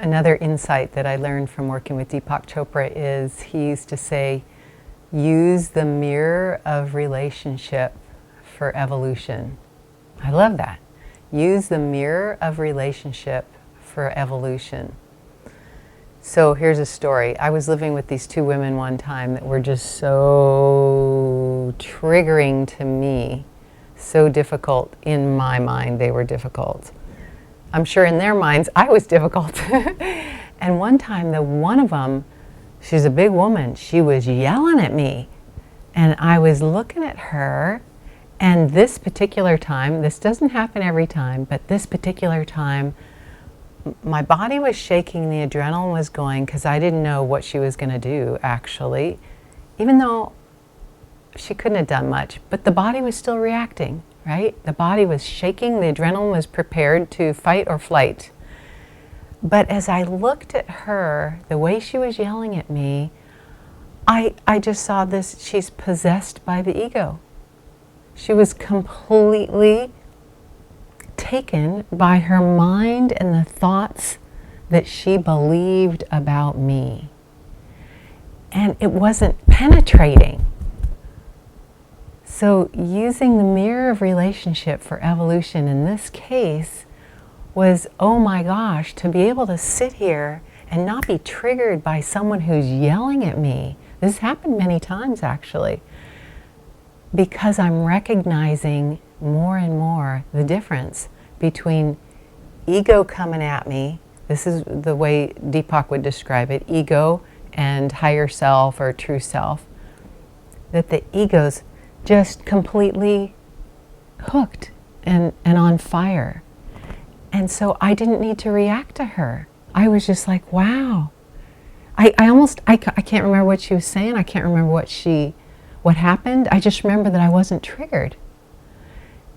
Another insight that I learned from working with Deepak Chopra is he used to say, use the mirror of relationship for evolution. I love that. Use the mirror of relationship for evolution. So here's a story. I was living with these two women one time that were just so triggering to me, so difficult. In my mind, they were difficult. I'm sure in their minds, I was difficult. And one time, one of them, she's a big woman, she was yelling at me. And I was looking at her, and this particular time, this doesn't happen every time, but this particular time, my body was shaking, the adrenaline was going, because I didn't know what she was going to do, actually. Even though she couldn't have done much, but the body was still reacting. Right? The body was shaking, the adrenaline was prepared to fight or flight. But as I looked at her, the way she was yelling at me, I just saw this, she's possessed by the ego. She was completely taken by her mind and the thoughts that she believed about me. And it wasn't penetrating. So using the mirror of relationship for evolution in this case was, oh my gosh, to be able to sit here and not be triggered by someone who's yelling at me. This happened many times actually, because I'm recognizing more and more the difference between ego coming at me. This is the way Deepak would describe it, ego and higher self or true self. That the ego's just completely hooked and on fire. And so I didn't need to react to her. I was just like, wow. I can't remember what she was saying. I can't remember what happened. I just remember that I wasn't triggered.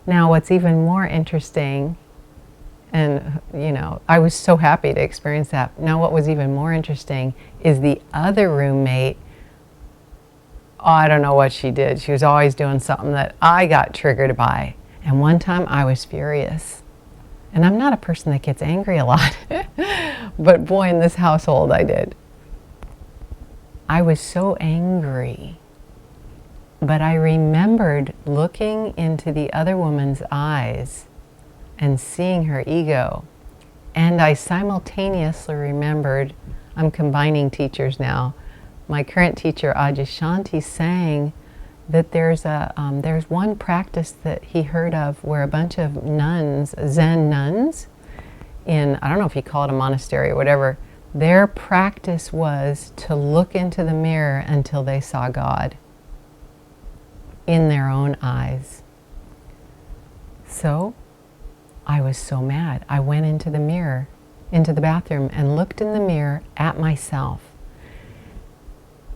Now what's even more interesting, and I was so happy to experience that. Now what was even more interesting is the other roommate. Oh, I don't know what she did. She was always doing something that I got triggered by. And one time I was furious. And I'm not a person that gets angry a lot. But boy, in this household I did. I was so angry. But I remembered looking into the other woman's eyes and seeing her ego. And I simultaneously remembered, I'm combining teachers now, my current teacher, Ajishanti, saying that there's one practice that he heard of where a bunch of nuns, Zen nuns, in, I don't know if you call it a monastery or whatever, their practice was to look into the mirror until they saw God in their own eyes. So I was so mad. I went into the mirror, into the bathroom, and looked in the mirror at myself.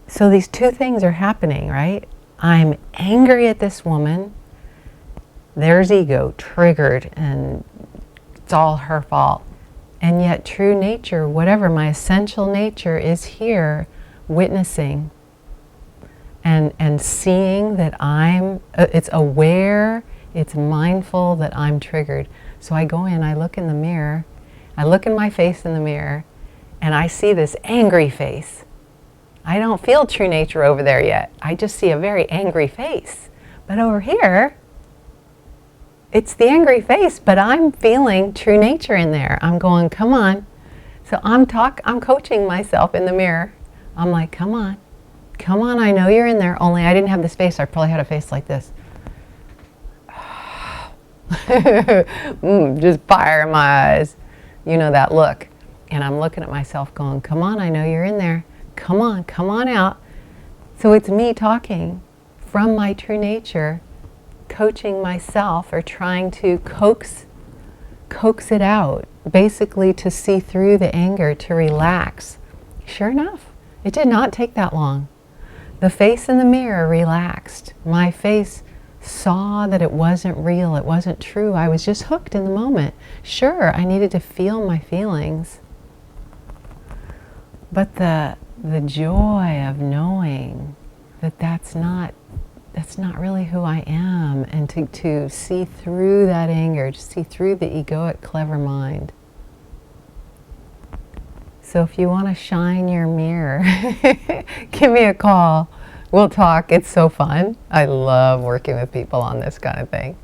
So these two things are happening, right? I'm angry at this woman. There's ego triggered and it's all her fault. And yet true nature, whatever my essential nature, is here witnessing and seeing that it's aware, it's mindful that I'm triggered. So I go in, I look in the mirror, I look in my face in the mirror, and I see this angry face. I don't feel true nature over there yet. I just see a very angry face. But over here, it's the angry face, but I'm feeling true nature in there. I'm going, come on. So I'm coaching myself in the mirror. I'm like, come on, I know you're in there. Only I didn't have this face. I probably had a face like this. Just fire in my eyes. You know that look. And I'm looking at myself going, come on, I know you're in there. Come on out. So it's me talking from my true nature, coaching myself or trying to coax it out, basically to see through the anger, to relax. Sure enough, it did not take that long. The face in the mirror relaxed. My face saw that it wasn't real, it wasn't true. I was just hooked in the moment. Sure, I needed to feel my feelings. But the joy of knowing that that's not really who I am, and to see through that anger, to see through the egoic clever mind. So if you want to shine your mirror, give me a call. We'll talk. It's so fun. I love working with people on this kind of thing.